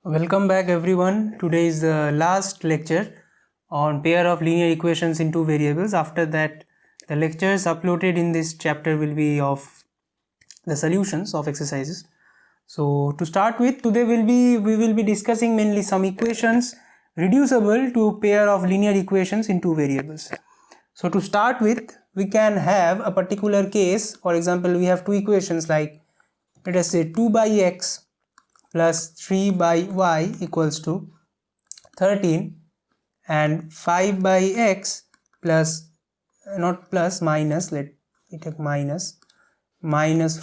Welcome back everyone. Today is the last lecture on pair of linear equations in two variables. After that, the lectures uploaded in this chapter will be of the solutions of exercises. So to start with, today we will be discussing mainly some equations reducible to a pair of linear equations in two variables. So to start with, we can have a particular case. For example, we have two equations like, let us say 2 by x plus 3 by y equals to 13 and 5 by x plus, not plus, minus, let me take minus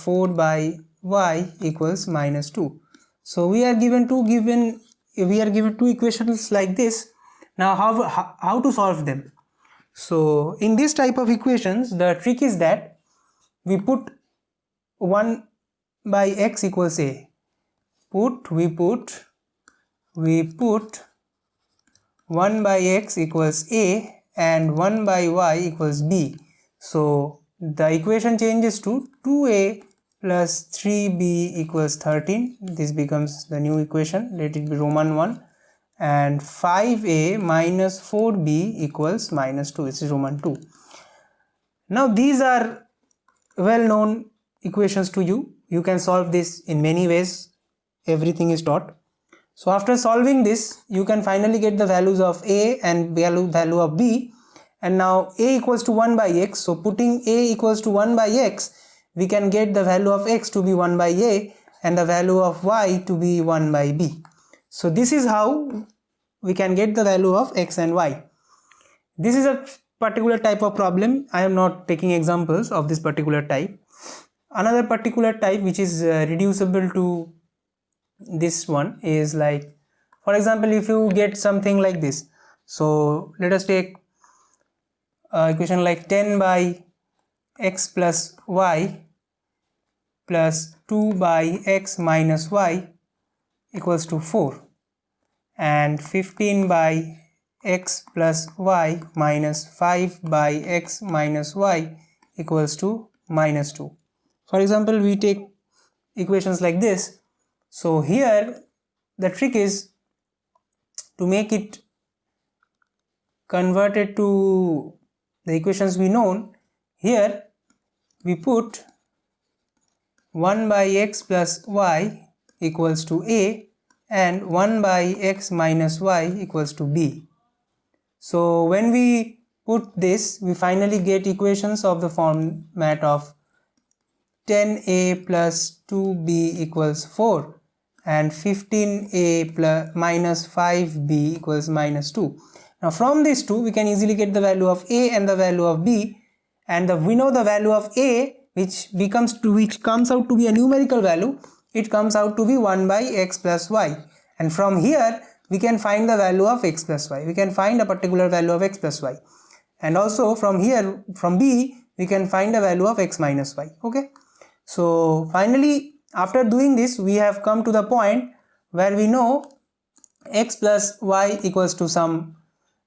4 by y equals minus 2. So we are given two equations like this. Now how to solve them? So in this type of equations, the trick is that we put 1 by x equals a. We put 1 by x equals a and 1 by y equals b. So the equation changes to 2a plus 3b equals 13. This becomes the new equation. Let it be Roman 1. And 5a minus 4b equals minus 2. This is Roman 2. Now these are well known equations to you. You can solve this in many ways. Everything is taught. So after solving this, you can finally get the values of a and value of b, and now a equals to 1 by x. So putting a equals to 1 by x, we can get the value of x to be 1 by a and the value of y to be 1 by b. So this is how we can get the value of x and y. This is a particular type of problem. I am not taking examples of this particular type. Another particular type which is reducible to this one is like, for example, if you get something like this. So let us take equation like 10 by x plus y plus 2 by x minus y equals to 4 and 15 by x plus y minus 5 by x minus y equals to minus 2. For example, we take equations like this. So here the trick is to make it converted to the equations we know. Here we put 1 by x plus y equals to a and 1 by x minus y equals to b. So when we put this, we finally get equations of the format of 10a plus 2b equals 4 and 15a plus minus 5b equals minus 2. Now from these two we can easily get the value of a and the value of b, and we know the value of a which comes out to be a numerical value. It comes out to be 1 by x plus y, and from here we can find the value of x plus y. We can find a particular value of x plus y, and also from here, from b, we can find a value of x minus y. Okay, so finally after doing this, we have come to the point where we know x plus y equals to some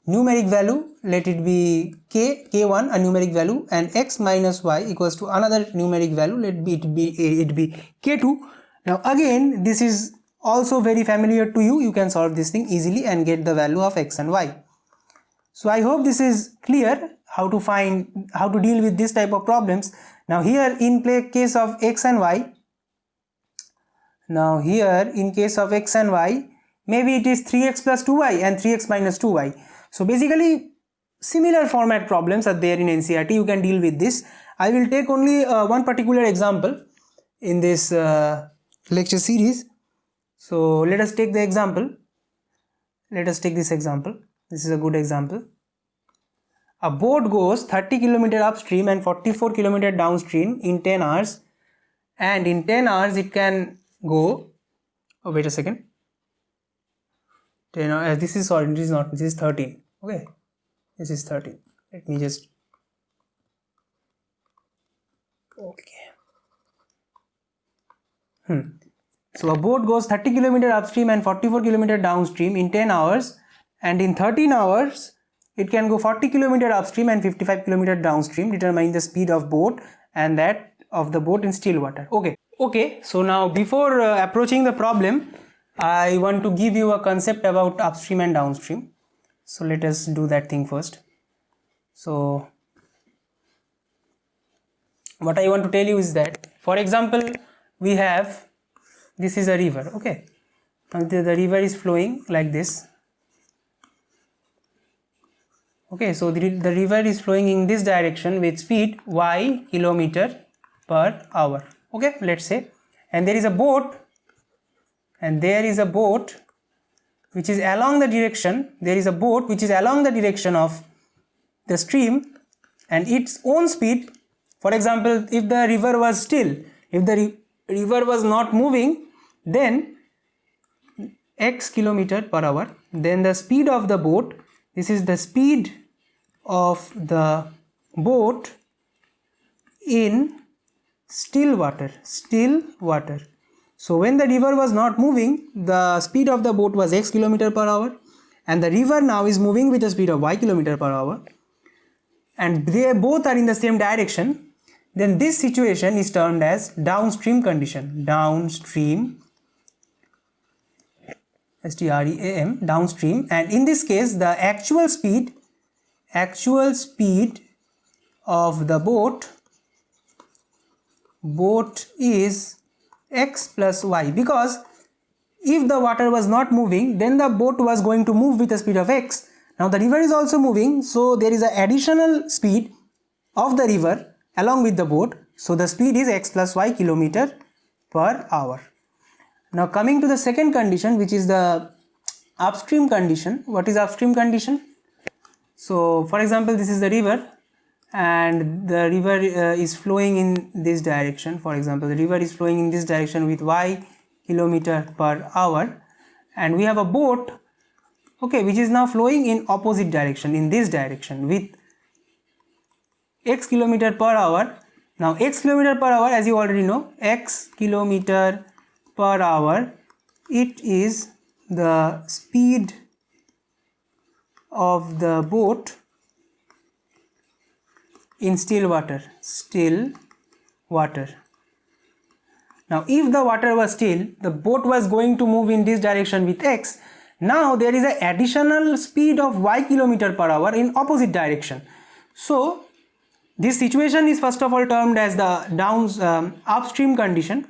numeric value, let it be k1, a numeric value, and x minus y equals to another numeric value, let it be k2. Now again, this is also very familiar to you. You can solve this thing easily and get the value of x and y. So I hope this is clear how to deal with this type of problems. Now here in case of x and y, maybe it is 3x plus 2y and 3x minus 2y. So basically similar format problems are there in NCERT. You can deal with this. I will take only one particular example in this lecture series. So let us take the example. Let us take this example. This is a good example. A boat goes 30 km upstream and 44 km downstream in 10 hours, and in 10 hours it can go, oh wait a second, 10 hours, this is 13. Okay, this is 13. Let me just, okay. So a boat goes 30 km upstream and 44 km downstream in 10 hours, and in 13 hours it can go 40 km upstream and 55 km downstream. Determine the speed of boat and that of the boat in still water. Okay, so now before approaching the problem, I want to give you a concept about upstream and downstream. So let us do that thing first. So what I want to tell you is that, for example, we have, this is a river, okay, and the river is flowing like this. Okay, so the river is flowing in this direction with speed y km/h, okay, let's say, and there is a boat, which is along the direction, of the stream, and its own speed. For example, if the river was still, if the river was not moving, then x km/h, then the speed of the boat, this is the speed of the boat in still water. So when the river was not moving, the speed of the boat was x km/h, and the river now is moving with the speed of y km/h, and they both are in the same direction. Then this situation is termed as downstream condition. Downstream, STREAM, downstream, and in this case the actual speed of the boat is x plus y, because if the water was not moving, then the boat was going to move with the speed of x. Now the river is also moving, so there is an additional speed of the river along with the boat, so the speed is x plus y km/h. Now coming to the second condition, which is the upstream condition. What is upstream condition? So for example, this is the river, and the river is flowing in this direction. For example, the river is flowing in this direction with y km/h, and we have a boat, okay, which is now flowing in opposite direction, in this direction, with x km/h. Now x km/h, as you already know, x km/h, it is the speed of the boat in still water. Now if the water was still, the boat was going to move in this direction with x. Now there is an additional speed of y km/h in opposite direction. So this situation is first of all termed as the upstream condition.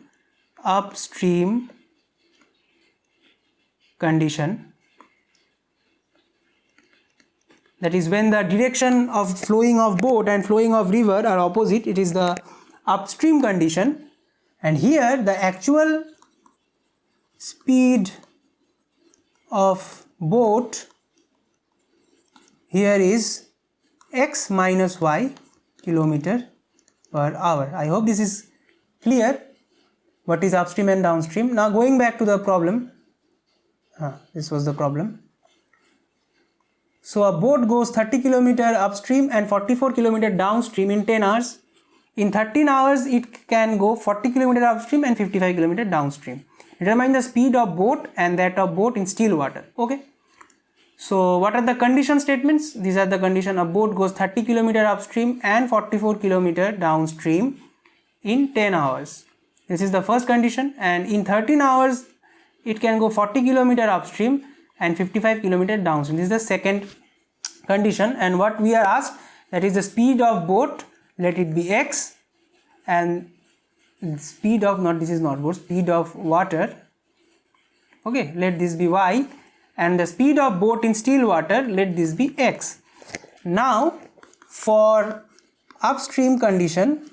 That is when the direction of flowing of boat and flowing of river are opposite, it is the upstream condition. And here the actual speed of boat here is x minus y km/h. I hope this is clear, what is upstream and downstream. Now going back to the problem, this was the problem. So a boat goes 30 km upstream and 44 km downstream in 10 hours. In 13 hours it can go 40 km upstream and 55 km downstream. Determine the speed of boat and that of boat in still water. Okay. So what are the condition statements? These are the condition: a boat goes 30 km upstream and 44 km downstream in 10 hours. This is the first condition, and in 13 hours it can go 40 km upstream and 55 km downstream. This is the second condition, and what we are asked, that is the speed of boat, let it be x, and speed of, speed of water, okay, let this be y, and the speed of boat in still water, let this be x. Now for upstream condition,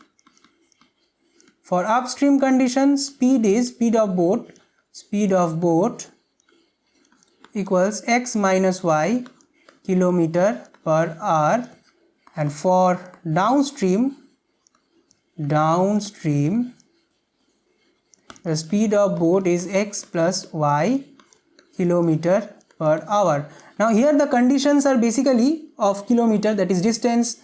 speed of boat equals x minus y km/h, and for downstream the speed of boat is x plus y km/h. Now here the conditions are basically of kilometer, that is distance,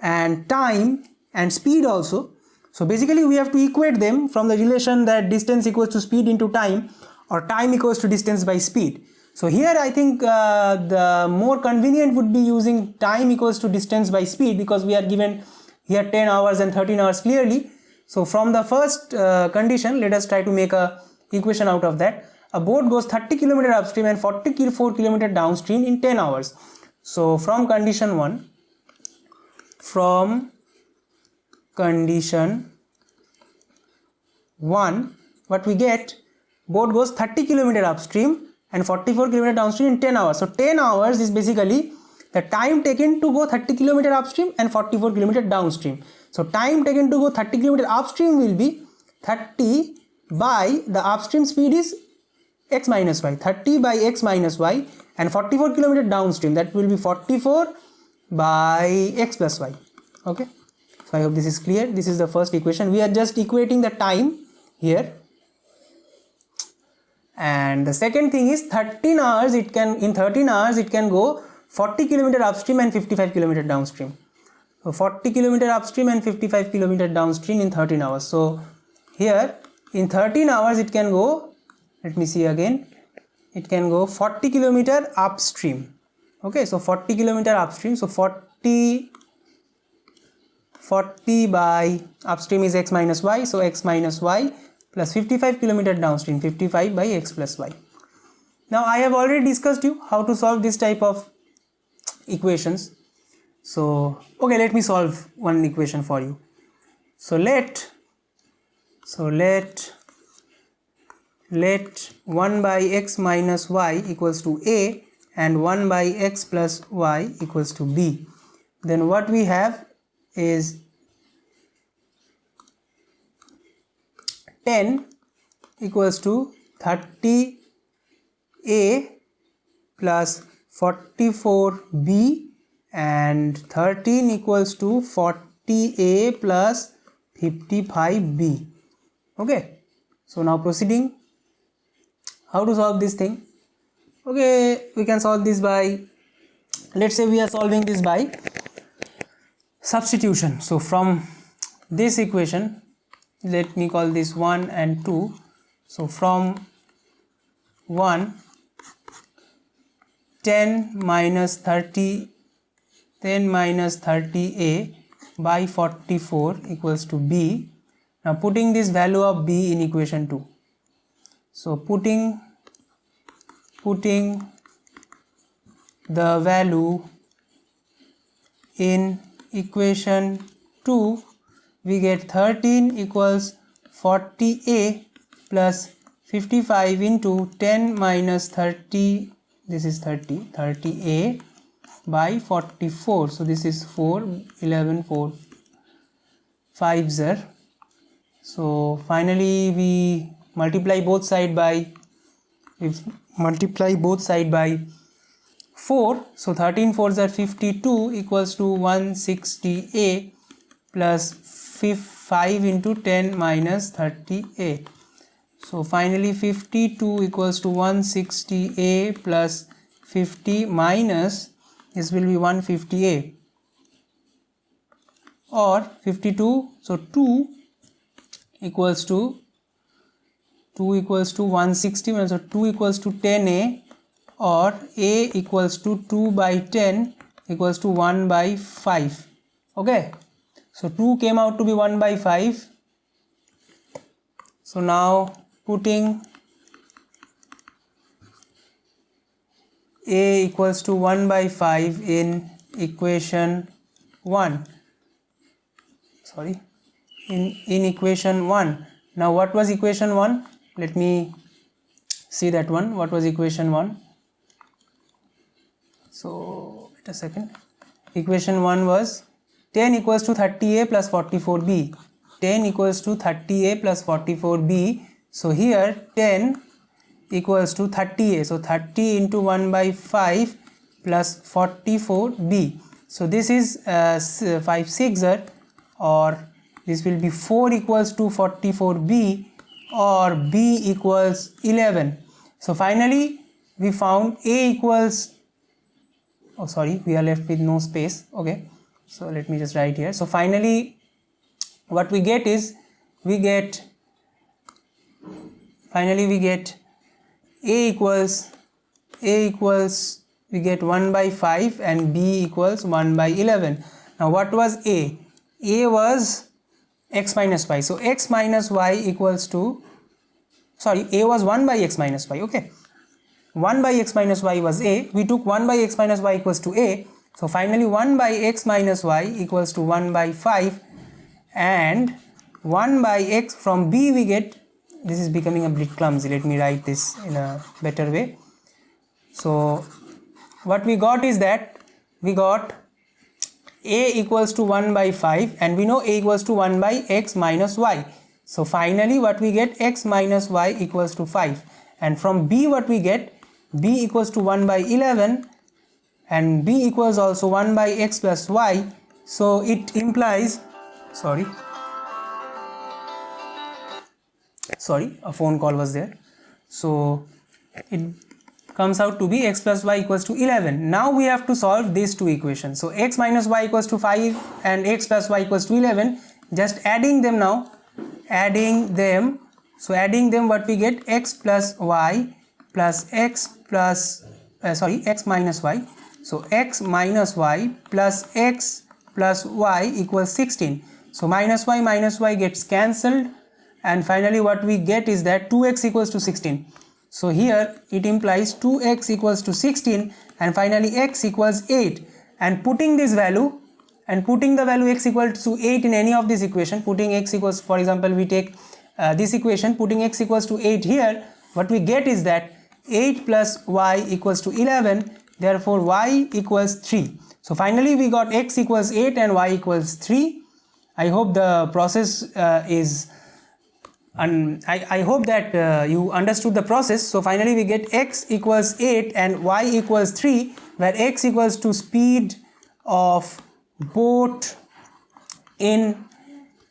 and time and speed also. So basically we have to equate them from the relation that distance equals to speed into time, or time equals to distance by speed. So here I think the more convenient would be using time equals to distance by speed, because we are given here 10 hours and 13 hours clearly. So from the first condition, let us try to make a equation out of that. a boat goes 30 km upstream and 44 km downstream in 10 hours. So from condition 1, what we get, boat goes 30 km upstream and 44 km downstream in 10 hours. So 10 hours is basically the time taken to go 30 km upstream and 44 km downstream. So time taken to go 30 km upstream will be 30 by the upstream speed is x minus y, 30 by x minus y, and 44 km downstream, that will be 44 by x plus y. Okay, so I hope this is clear. This is the first equation. We are just equating the time here. And the second thing is 13 hours, in 13 hours it can go 40 km upstream and 55 km downstream. So 40 km upstream and 55 km downstream in 13 hours. So here in 13 hours it can go, let me see again, it can go 40 km upstream. Okay, so 40 km upstream, so 40 by upstream is x minus y, so x minus y plus 55 km downstream, 55 by x plus y. Now I have already discussed you how to solve this type of equations. So okay, let me solve one equation for you. So let 1 by x minus y equals to a and 1 by x plus y equals to b. Then what we have is 10 equals to 30a plus 44b and 13 equals to 40a plus 55b. Okay, so now proceeding, how to solve this thing? Okay, we can solve this by, let's say we are solving this by substitution. So from this equation, let me call this 1 and 2. So from 1, 10 minus 30a by 44 equals to b. Now putting this value of b in equation 2. So putting the value in equation 2, we get 13 equals 40a plus 55 into 10 minus 30, this is 30a by 44. So this is 4, 11, 4, 5 0. So finally we multiply both side by 4. So 13 4s are 52 equals to 160a plus 5 into 10 minus 30a. So finally 52 equals to 160a plus 50 minus, this will be 150a, or 52, so 2 equals to 160, so 2 equals to 10a, or a equals to 2 by 10 equals to 1 by 5. Okay, so 2 came out to be 1 by 5. So now putting a equals to 1 by 5 in equation 1, in equation 1. Now what was equation 1? Let me see that one. What was equation 1? So wait a second. Equation 1 was 10 equals to 30a plus 44b. 10 equals to 30a plus 44b. So here 10 equals to 30a. So 30 into 1 by 5 plus 44b. So this is 5 6er, or this will be 4 equals to 44b, or b equals 11. So finally we found a equals, oh sorry, we are left with no space. Okay, so let me just write here. So finally what we get is, we get a equals we get 1 by 5 and b equals 1 by 11. Now what was a? A was x minus y. So x minus y equals to sorry, a was 1 by x minus y. Okay, 1 by x minus y was a. We took 1 by x minus y equals to a. So finally 1 by x minus y equals to 1 by 5, and 1 by x from b we get, this is becoming a bit clumsy, let me write this in a better way. So what we got is that we got a equals to 1 by 5, and we know a equals to 1 by x minus y. So finally what we get, x minus y equals to 5, and from b what we get, b equals to 1 by 11, and b equals also 1 by x plus y. So it implies, sorry, a phone call was there. So it comes out to be x plus y equals to 11. Now we have to solve these two equations. So x minus y equals to 5 and x plus y equals to 11. Just adding them now, adding them. So adding them, what we get, x plus y plus x plus x minus y. So x minus y plus x plus y equals 16. So minus y gets cancelled, and finally what we get is that 2x equals to 16. So here it implies 2x equals to 16, and finally x equals 8. And putting this value, and putting the value x equals to 8 in any of this equation, putting x equals, for example we take this equation, putting x equals to 8 here, what we get is that 8 plus y equals to 11, therefore y equals 3. So finally we got x equals 8 and y equals 3. I hope the process I hope that you understood the process. So finally we get x equals 8 and y equals 3, where x equals to speed of boat in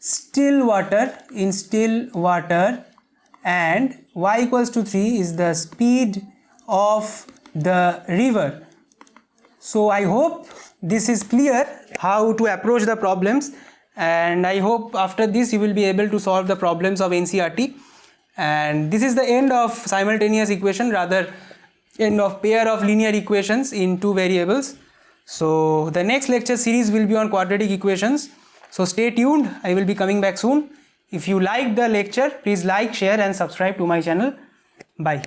still water, and y equals to 3 is the speed of the river. So I hope this is clear how to approach the problems, and I hope after this you will be able to solve the problems of NCERT. And this is the end of simultaneous equation, rather end of pair of linear equations in two variables. So the next lecture series will be on quadratic equations. So stay tuned, I will be coming back soon. If you like the lecture, please like, share and subscribe to my channel. Bye.